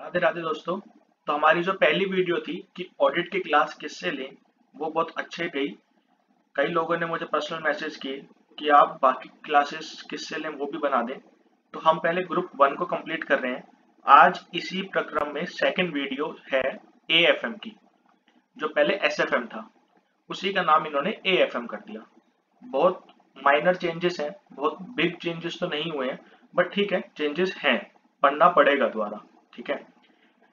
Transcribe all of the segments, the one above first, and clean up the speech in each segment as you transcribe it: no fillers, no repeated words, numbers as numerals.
राधे राधे दोस्तों। तो हमारी जो पहली वीडियो थी कि ऑडिट की क्लास किससे लें, वो बहुत अच्छे गई। कई लोगों ने मुझे पर्सनल मैसेज किए कि आप बाकी क्लासेस किससे लें वो भी बना दें। तो हम पहले ग्रुप 1 को कंप्लीट कर रहे हैं। आज इसी प्रक्रम में सेकंड वीडियो है एएफएम की। जो पहले एसएफएम था उसी का नाम इन्होंने एएफएम कर दिया। बहुत माइनर चेंजेस हैं, बहुत बिग चेंजेस तो नहीं हुए हैं, बट ठीक है, चेंजेस हैं, पढ़ना पड़ेगा दोबारा। ठीक है,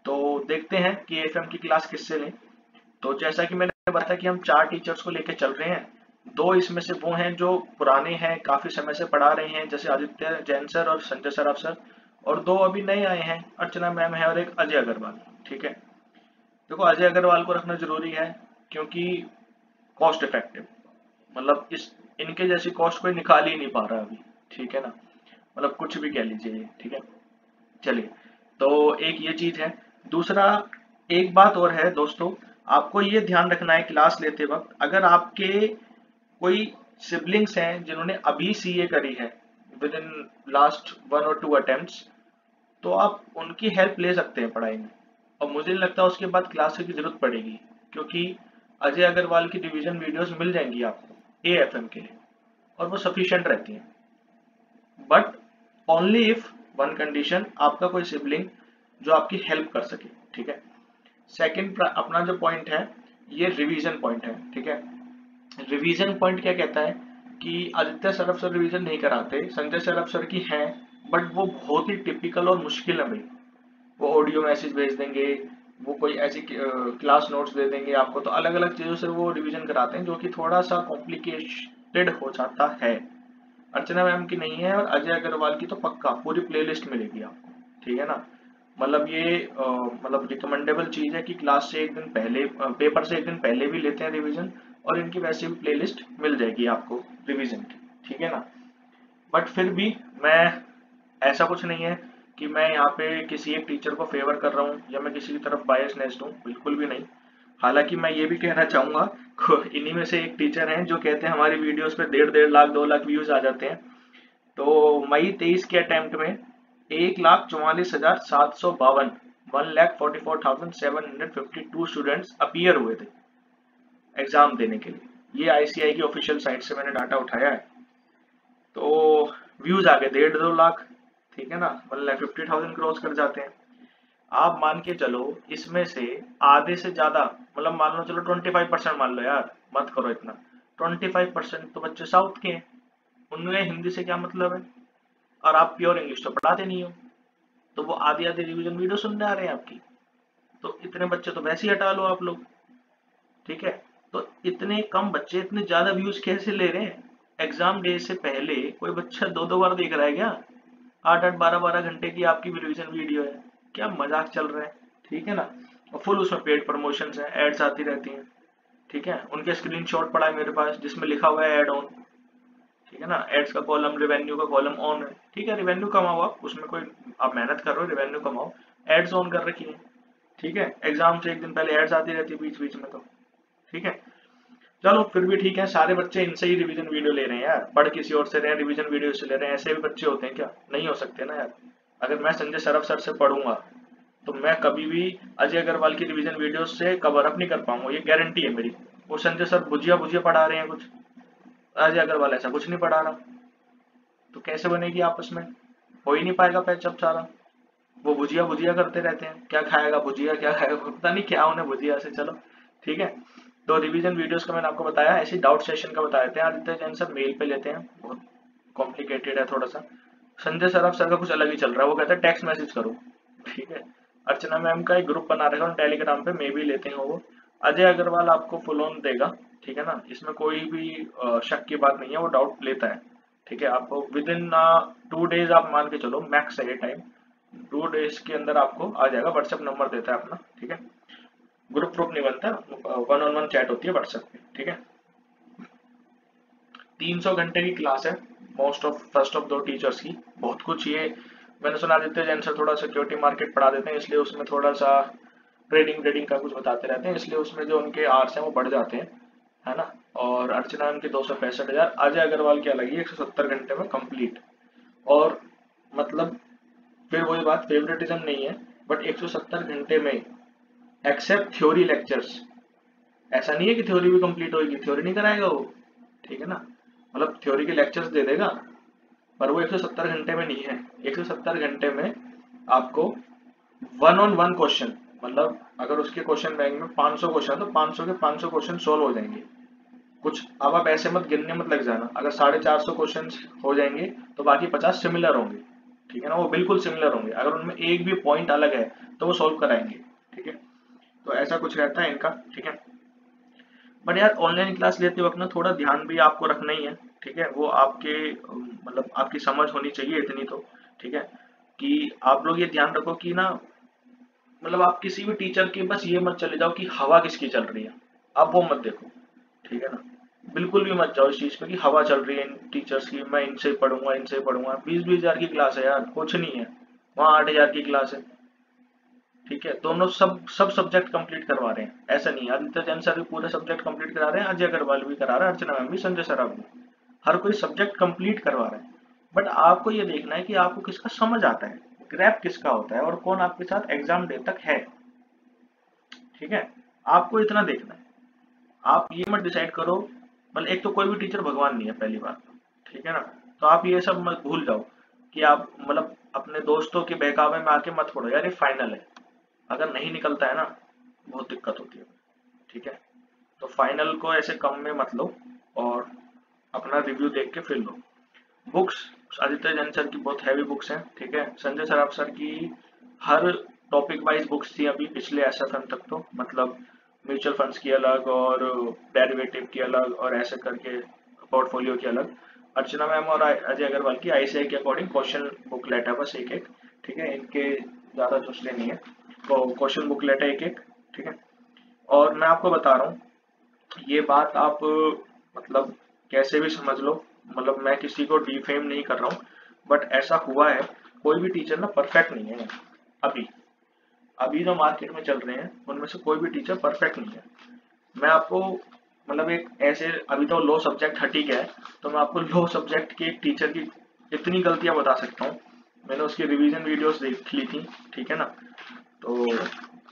तो देखते हैं कि एएफएम की क्लास किससे लें। तो जैसा कि मैंने बताया कि हम 4 टीचर्स को लेकर चल रहे हैं। 2 इसमें से वो हैं जो पुराने हैं, काफी समय से पढ़ा रहे हैं, जैसे आदित्य जैन सर और संजय सराफ सर। और 2 अभी नए आए हैं, अर्चना मैम है और एक अजय अग्रवाल। ठीक है, देखो अजय अग्रवाल को रखना जरूरी है क्योंकि कॉस्ट इफेक्टिव, मतलब इस इनके जैसी कॉस्ट कोई निकाल ही नहीं पा रहा अभी। ठीक है ना, मतलब कुछ भी कह लीजिए ये। ठीक है, चलिए। तो एक ये चीज है। दूसरा, एक बात और है दोस्तों, आपको ये ध्यान रखना है क्लास लेते वक्त, अगर आपके कोई सिबलिंग्स हैं जिन्होंने अभी सीए करी है विद इन लास्ट 1 और 2 अटेम्प्ट्स, तो आप उनकी हेल्प ले सकते हैं पढ़ाई में। और मुझे नहीं लगता उसके बाद क्लास की जरूरत पड़ेगी, क्योंकि अजय अग्रवाल की रिवीजन वीडियोस मिल जाएंगी आपको एएफएम के लिए, और वो सफिशिएंट रहती हैं। But only if one condition, आपका कोई सिबलिंग जो आपकी हेल्प कर सके। ठीक है, सेकंड अपना जो पॉइंट है ये रिवीजन पॉइंट है। ठीक है, रिवीजन पॉइंट क्या कहता है कि आदित्य सर सर रिवीजन नहीं कराते, संजय सर सर की है, बट वो बहुत ही टिपिकल और मुश्किल है भाई। वो ऑडियो मैसेज भेज देंगे, वो कोई ऐसी क्लास नोट्स दे देंगे आपको, तो अलग अलग चीजों से वो रिवीजन कराते हैं जो कि थोड़ा सा कॉम्प्लिकेटेड हो जाता है। अर्चना मैम की नहीं है, और अजय अग्रवाल की तो पक्का पूरी प्लेलिस्ट मिलेगी आपको। ठीक है ना, मतलब ये मतलब रिकमेंडेबल चीज है कि क्लास से एक दिन पहले, पेपर से एक दिन पहले भी लेते हैं रिवीजन, और इनकी वैसे भी प्लेलिस्ट मिल जाएगी आपको रिवीजन की। ठीक है ना, बट फिर भी मैं, ऐसा कुछ नहीं है कि मैं यहाँ पे किसी एक टीचर को फेवर कर रहा हूँ या मैं किसी की तरफ बायसनेस्ड हूँ, बिल्कुल भी नहीं। हालांकि मैं ये भी कहना चाहूंगा, इन्हीं में से एक टीचर हैं जो कहते हैं हमारी वीडियोस पे 1.5 लाख 2 लाख व्यूज आ जाते हैं। तो मई 23 के अटेम्प्ट में 1,44,752 1,44,752 स्टूडेंट्स अपीयर हुए थे एग्जाम देने के लिए। ये आईसीआई की ऑफिशियल साइट से मैंने डाटा उठाया है। तो व्यूज आ गए 1.5 2 लाख। ठीक है ना, 1,50,000 क्रॉस कर जाते हैं। आप मान के चलो इसमें से आधे से ज्यादा, मतलब मान लो चलो 25% मान लो यार, मत करो इतना। 25% तो बच्चे साउथ के हैं, उनमें हिंदी से क्या मतलब है, और आप प्योर इंग्लिश तो पढ़ाते नहीं हो, तो वो आधी आधी रिवीजन वीडियो सुनने आ रहे हैं आपकी। तो इतने बच्चे तो वैसे ही हटा लो आप लोग। ठीक है, तो इतने कम बच्चे इतने ज्यादा व्यूज कैसे ले रहे हैं? एग्जाम डे से पहले कोई बच्चा 2 2 बार देख रहा है क्या? 8 8 12 12 घंटे की आपकी रिवीजन वीडियो है, क्या मजाक चल रहा है? ठीक है ना, और फुल उसमें पेड प्रमोशंस हैं, एड्स आती रहती हैं। ठीक है, उनके स्क्रीनशॉट पड़ा है मेरे पास जिसमें लिखा हुआ है एड ऑन। ठीक है ना, एड्स का कॉलम, रेवेन्यू का कॉलम ऑन है। ठीक है, रेवेन्यू कमाओ आप, उसमें कोई, आप मेहनत कर रहे हो, रेवेन्यू कमाओ, एड्स ऑन कर रखी है। ठीक है, एग्जाम से एक दिन पहले एड्स आती रहती है बीच बीच में तो। ठीक है, चलो फिर भी ठीक है, सारे बच्चे इनसे ही रिवीजन वीडियो ले रहे हैं यार, पढ़ किसी और से रहे हैं, रिवीजन वीडियो से ले रहे हैं, ऐसे भी बच्चे होते हैं क्या? नहीं हो सकते ना यार। अगर मैं संजय सरफ सर से पढ़ूंगा तो मैं कभी भी अजय अग्रवाल की रिवीजन वीडियो से कवर अप नहीं कर पाऊंगा, ये गारंटी है मेरी। वो संजय सर भुजिया भुजिया पढ़ा रहे हैं कुछ, अजय अग्रवाल ऐसा कुछ नहीं पढ़ा रहा, तो कैसे बनेगी आपस में? हो ही नहीं पाएगा पैचअप सारा। वो भुजिया भुजिया करते रहते हैं, क्या खाएगा भुजिया, क्या खाएगा, पता नहीं क्या उन्हें भुजिया से। चलो ठीक है, तो रिवीजन वीडियोस का मैंने आपको बताया, ऐसे डाउट सेशन का बता देते हैं। आदित्य जैन सर मेल पे लेते हैं, बहुत कॉम्प्लिकेटेड है थोड़ा सा। संजय सराफ सर का कुछ अलग ही चल रहा है, वो कहते हैं टेक्स्ट मैसेज करो। ठीक है, अर्चना मैम का एक ग्रुप बना रखा है टेलीग्राम पे, मे भी लेते हैं वो। अजय अग्रवाल आपको फुल ऑन देगा। ठीक है ना, इसमें कोई भी शक की बात नहीं है, वो डाउट लेता है। ठीक है, आपको विद इन 2 डेज आप मान के चलो, मैक्स है टाइम, 2 डेज के अंदर आपको आ जाएगा। व्हाट्सएप नंबर देता है अपना। ठीक है, ग्रुप ग्रुप नहीं बनता, वन ऑन वन चैट होती है व्हाट्सएप पे। ठीक है, 300 घंटे की क्लास है, most of first of 2 teachers की। बहुत कुछ ये, मैंने सुना आदित्य जैन सर थोड़ा सिक्योरिटी मार्केट पढ़ा देते हैं, इसलिए उसमें थोड़ा सा ट्रेडिंग ट्रेडिंग का कुछ बताते रहते हैं, इसलिए उसमें जो उनके आर्स हैं वो बढ़ जाते हैं, है ना। और अर्चना उनके 265,000, अजय अग्रवाल की अलग ही 170 घंटे में कंप्लीट। और मतलब फिर वही बात, फेवरेटिज्म नहीं है, बट 170 घंटे में एक्सेप्ट थ्योरी लेक्चर्स, ऐसा नहीं है कि थ्योरी भी कंप्लीट होगी, थ्योरी नहीं कराएगा वो, ठीक है ना, मतलब थ्योरी के लेक्चर्स दे देगा, पर वो 170 घंटे में नहीं है। 170 घंटे में आपको वन ऑन वन क्वेश्चन, मतलब अगर उसके क्वेश्चन बैंक में 500 क्वेश्चन तो 500 के 500 क्वेश्चन सोल्व हो जाएंगे। कुछ अब आप ऐसे मत गिनने मत लग जाना, अगर 450 क्वेश्चन हो जाएंगे तो बाकी 50 सिमिलर होंगे, ठीक है ना, वो बिल्कुल सिमिलर होंगे, अगर उनमें एक भी पॉइंट अलग है तो वो सोल्व कराएंगे, ठीक है। तो ऐसा कुछ रहता है इनका, ठीक है। बट यार ऑनलाइन क्लास लेते वक्त ना थोड़ा ध्यान भी आपको रखना ही है, ठीक है, वो आपके मतलब आपकी समझ होनी चाहिए इतनी तो, ठीक है, कि आप लोग ये ध्यान रखो कि ना, मतलब आप किसी भी टीचर के बस ये मत चले जाओ कि हवा किसकी चल रही है, आप वो मत देखो, ठीक है ना, बिल्कुल भी मत जाओ इस चीज पे कि हवा चल रही है इन टीचर्स की, मैं इनसे पढ़ूंगा इनसे पढ़ूंगा। 20-20 हजार की क्लास है यार, कुछ नहीं है, वहाँ 8 हजार की क्लास है, ठीक है, दोनों सब सब सब्जेक्ट कंप्लीट करवा रहे हैं, ऐसा नहीं है, आदित्य जैन सर भी पूरे सब्जेक्ट कंप्लीट करा रहे हैं, अजय अग्रवाल भी करा रहा है, अर्चना मैम भी, संजय सर भी, हर कोई सब्जेक्ट कंप्लीट करवा रहा है। बट आपको ये देखना है कि आपको किसका समझ आता है, ग्रैप किसका होता है, और कौन आपके साथ एग्जाम डे तक है, ठीक है, आपको इतना देखना है। आप ये मत डिसाइड करो, मतलब एक तो कोई भी टीचर भगवान नहीं है पहली बात, ठीक है ना, तो आप ये सब मत भूल जाओ कि आप मतलब अपने दोस्तों के बहकावे में आके मत पढ़ो यार, ये फाइनल है, अगर नहीं निकलता है ना बहुत दिक्कत होती है, ठीक है। तो फाइनल को ऐसे कम में मत लो, और अपना रिव्यू देख के फिर लो। बुक्स आदित्य जैन सर की बहुत हैवी बुक्स हैं, ठीक है, संजय सराफ सर की हर टॉपिक वाइज बुक्स थी अभी पिछले एसएफएम तक, तो मतलब म्यूचुअल फंड्स की अलग और डेरिवेटिव की अलग और ऐसे करके पोर्टफोलियो की अलग। अर्चना मैम और अजय अग्रवाल की आईसीआई के अकॉर्डिंग क्वेश्चन बुकलेट है बस एक एक, ठीक है, इनके ज़्यादा दूसरे नहीं है, तो क्वेश्चन बुकलेट है एक एक, ठीक है। और मैं आपको बता रहा हूँ ये बात, आप मतलब कैसे भी समझ लो, मतलब मैं किसी को डिफेम नहीं कर रहा हूँ, बट ऐसा हुआ है, कोई भी टीचर ना परफेक्ट नहीं है अभी, अभी जो मार्केट में चल रहे हैं उनमें से कोई भी टीचर परफेक्ट नहीं है। मैं आपको मतलब एक ऐसे, अभी तो लो सब्जेक्ट हट ही गया है, तो मैं आपको लो सब्जेक्ट के एक टीचर की इतनी गलतियां बता सकता हूँ, मैंने उसकी रिवीजन वीडियोस देख ली थी, ठीक है ना, तो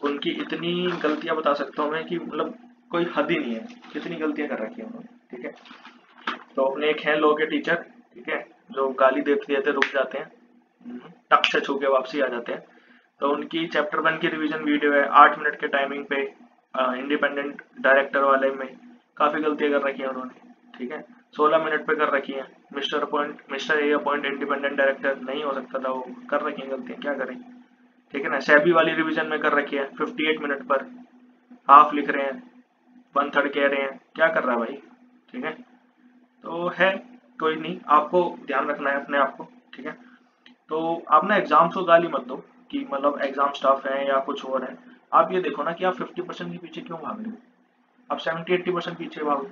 उनकी इतनी गलतियां बता सकता हूँ मैं कि मतलब कोई हद ही नहीं है, कितनी गलतियां कर रखी है उन्होंने, ठीक है। तो अपने एक हैं लो के टीचर, ठीक है, जो गाली देते देते रुक जाते हैं, टक से छू के वापसी आ जाते हैं, तो उनकी चैप्टर 1 की रिवीजन वीडियो है 8 मिनट के टाइमिंग पे, इंडिपेंडेंट डायरेक्टर वाले में काफी गलतियां कर रखी है उन्होंने, ठीक है, 16 मिनट पे कर रखी है। Mister A appoint independent director नहीं हो सकता था, वो कर रखी है गलतियां, क्या करें, ठीक है ना। सेबी वाली रिवीजन में कर रखी है 58 मिनट पर, हाफ लिख रहे हैं, 1/3 कह रहे हैं, क्या कर रहा है भाई, ठीक है। तो है, कोई नहीं, आपको ध्यान रखना है अपने आप को, ठीक है। तो आप ना एग्जाम्स को गाली मत दो कि मतलब एग्जाम स्टाफ है या कुछ और है, आप ये देखो ना कि आप 50% के पीछे क्यों भाग रहे हो, आप 70-80% पीछे भागो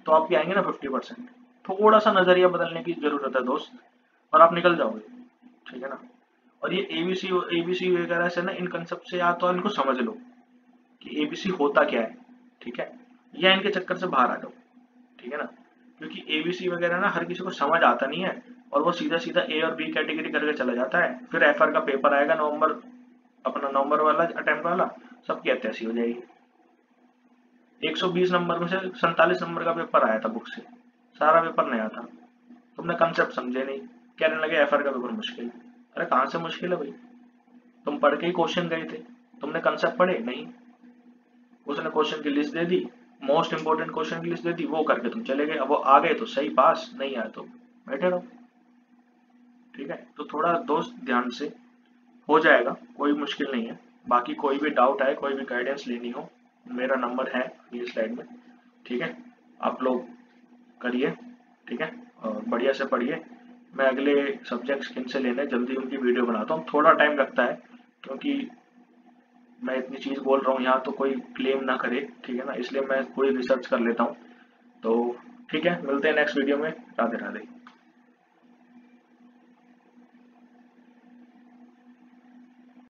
तो आप क्या आएंगे ना 50%। थोड़ा सा नजरिया बदलने की जरूरत है दोस्त, और आप निकल जाओगे, ठीक है ना। और ये एबीसी एबीसी वगैरह से ना, इन कंसेप्ट से या तो इनको समझ लो कि एबीसी होता क्या है, ठीक है, या इनके चक्कर से बाहर आ जाओ, ठीक है ना, क्योंकि एबीसी वगैरह ना हर किसी को समझ आता नहीं है, और वो सीधा सीधा ए और बी कैटेगरी करके चला जाता है, फिर एफआर का पेपर आएगा नवंबर, अपना नवंबर वाला अटेम्प्ट वाला, सबकी हत्या सी हो जाएगी। 120 नंबर में से 47 नंबर का पेपर आया था बुक से, सारा पेपर नया था, तुमने कंसेप्ट समझे नहीं, कहने लगे एफआर का पेपर मुश्किल है। अरे कहाँ से मुश्किल है भाई, तुम पढ़ के ही क्वेश्चन गए थे, तुमने कंसेप्ट पढ़े नहीं, उसने क्वेश्चन की लिस्ट दे दी, मोस्ट इंपोर्टेंट क्वेश्चन की लिस्ट दे दी, वो करके तुम चले गए, अब वो आ गए तो सही पास, नहीं आए तो बैठे रहो, ठीक है। तो थोड़ा दोस्त ध्यान से, हो जाएगा, कोई मुश्किल नहीं है। बाकी कोई भी डाउट आए, कोई भी गाइडेंस लेनी हो, मेरा नंबर है ये स्लाइड में, ठीक है, आप लोग करिए, ठीक है, और बढ़िया से पढ़िए। मैं अगले सब्जेक्ट्स किन से लेने जल्दी उनकी वीडियो बनाता हूँ, थोड़ा टाइम लगता है क्योंकि मैं इतनी चीज़ बोल रहा हूँ यहाँ, तो कोई क्लेम ना करे, ठीक है ना, इसलिए मैं पूरी रिसर्च कर लेता हूँ। तो ठीक है, मिलते हैं नेक्स्ट वीडियो में, राधे राधे।